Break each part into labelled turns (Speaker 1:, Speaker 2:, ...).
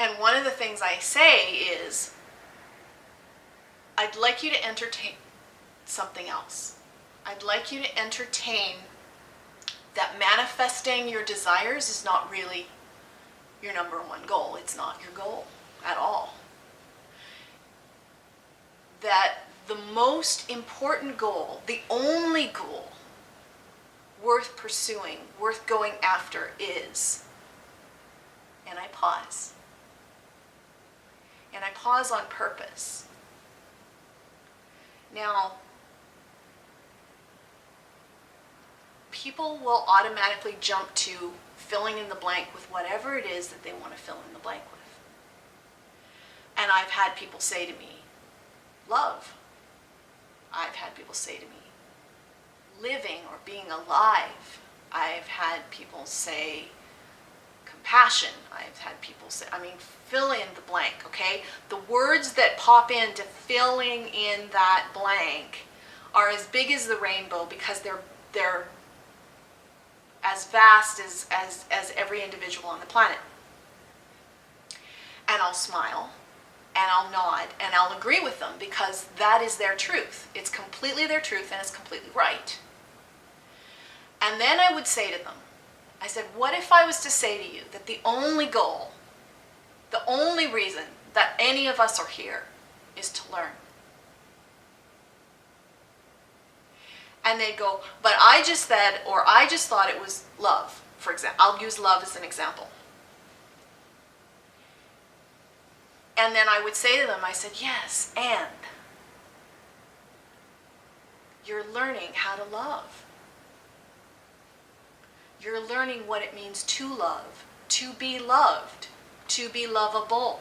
Speaker 1: And one of the things I say is, I'd like you to entertain something else. I'd like you to entertain that manifesting your desires is not really your number one goal. It's not your goal at all. That the most important goal, the only goal worth pursuing, worth going after is, and I pause. And I pause on purpose. Now, people will automatically jump to filling in the blank with whatever it is that they want to fill in the blank with. And I've had people say to me, love. I've had people say to me, living or being alive. I've had people say compassion. I've had people say, fill in the blank, okay? The words that pop into filling in that blank are as big as the rainbow because they're as vast as every individual on the planet. And I'll smile, and I'll nod, and I'll agree with them because that is their truth. It's completely their truth, and it's completely right. And then I would say to them, I said, what if I was to say to you that the only goal, the only reason that any of us are here is to learn? And they'd go, but I just said, or I just thought it was love, for example. I'll use love as an example. And then I would say to them, I said, yes, and you're learning how to love. You're learning what it means to love, to be loved, to be lovable.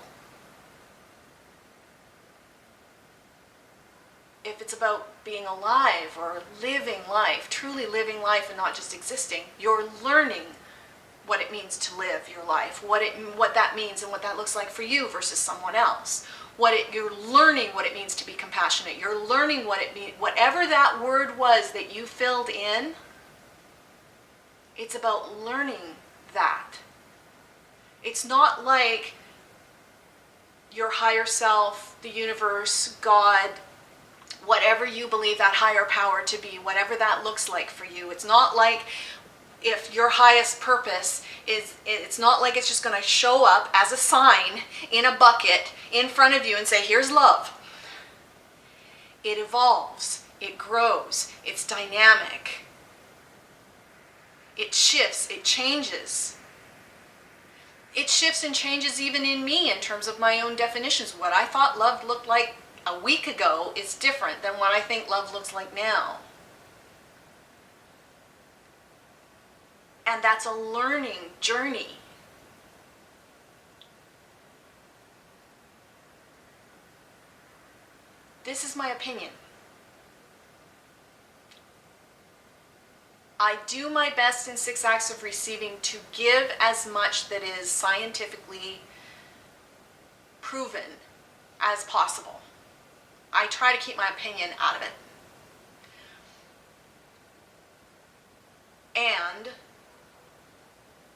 Speaker 1: If it's about being alive or living life, truly living life and not just existing, you're learning what it means to live your life, what that means and what that looks like for you versus someone else. You're learning what it means to be compassionate. You're learning what it means, whatever that word was that you filled in, it's about learning that. It's not like your higher self, the universe, God, whatever you believe that higher power to be, whatever that looks like for you. It's not like if your highest purpose is, it's not like it's just going to show up as a sign in a bucket in front of you and say, here's love. It evolves, it grows, it's dynamic. It shifts, it changes. It shifts and changes even in me in terms of my own definitions. What I thought love looked like a week ago is different than what I think love looks like now. And that's a learning journey. This is my opinion. I do my best in 6 Acts of Receiving to give as much that is scientifically proven as possible. I try to keep my opinion out of it. And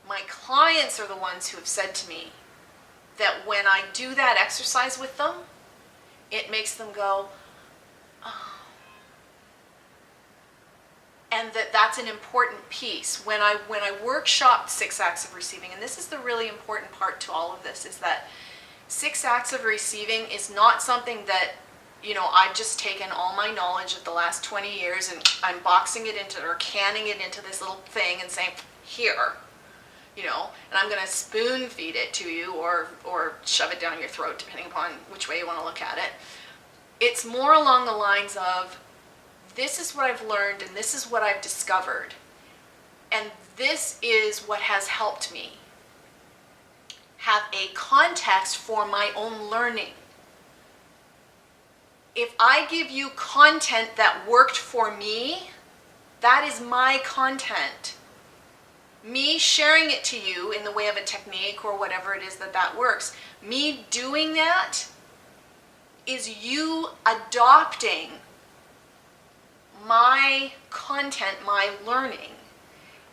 Speaker 1: my clients are the ones who have said to me that when I do that exercise with them, it makes them go, oh. And that's an important piece. When I workshopped 6 Acts of Receiving, and this is the really important part to all of this, is that 6 Acts of Receiving is not something that, I've just taken all my knowledge of the last 20 years and I'm boxing it into, or canning it into this little thing and saying, here, and I'm going to spoon feed it to you or shove it down your throat, depending upon which way you want to look at it. It's more along the lines of, this is what I've learned and this is what I've discovered. And this is what has helped me have a context for my own learning. If I give you content that worked for me, that is my content. Me sharing it to you in the way of a technique or whatever it is that works, me doing that is you adopting my content, my learning,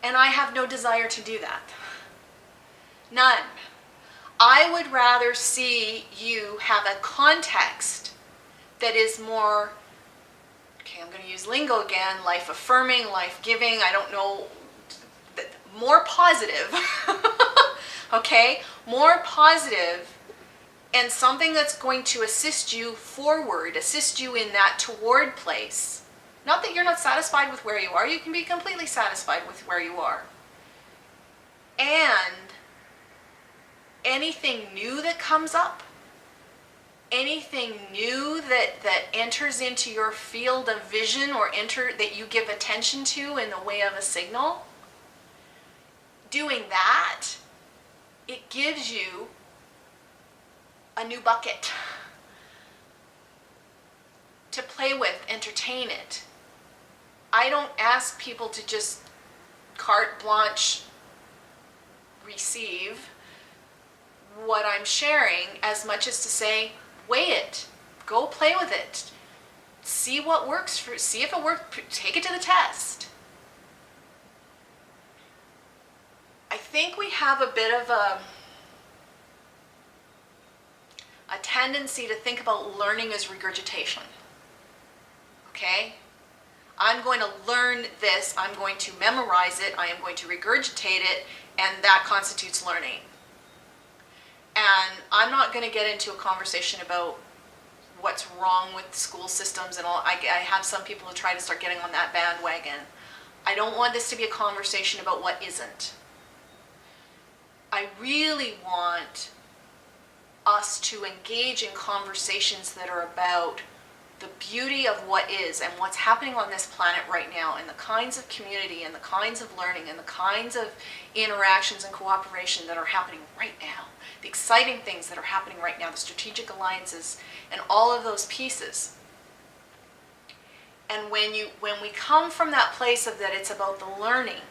Speaker 1: and I have no desire to do that. None. I would rather see you have a context that is more, okay, I'm going to use lingo again, life affirming, life giving, I don't know, more positive, okay, more positive, and something that's going to assist you forward, assist you in that toward place. Not that you're not satisfied with where you are, you can be completely satisfied with where you are. And anything new that comes up, anything new that enters into your field of vision or that you give attention to in the way of a signal, doing that, it gives you a new bucket to play with, entertain it. I don't ask people to just carte blanche receive what I'm sharing as much as to say, weigh it, go play with it, see what works for, see if it works, take it to the test. I think we have a bit of a tendency to think about learning as regurgitation. Okay? I'm going to learn this, I'm going to memorize it, I am going to regurgitate it, and that constitutes learning. And I'm not going to get into a conversation about what's wrong with school systems and all. I have some people who try to start getting on that bandwagon. I don't want this to be a conversation about what isn't. I really want us to engage in conversations that are about the beauty of what is and what's happening on this planet right now, and the kinds of community and the kinds of learning and the kinds of interactions and cooperation that are happening right now, the exciting things that are happening right now, the strategic alliances and all of those pieces. And when we come from that place of that it's about the learning,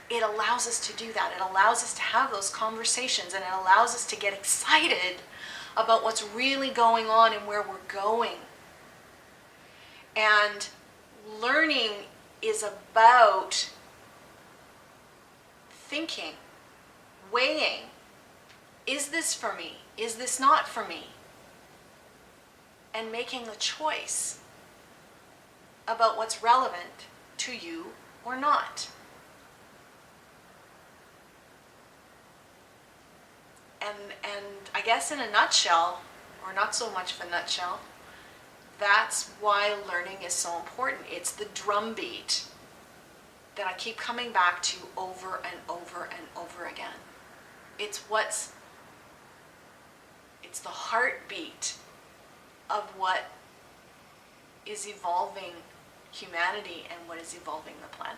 Speaker 1: it allows us to do that. It allows us to have those conversations, and it allows us to get excited about what's really going on and where we're going. And learning is about thinking, weighing, is this for me? Is this not for me? And making the choice about what's relevant to you or not. And I guess in a nutshell, or not so much of a nutshell, that's why learning is so important. It's the drumbeat that I keep coming back to over and over and over again. It's the heartbeat of what is evolving humanity and what is evolving the planet.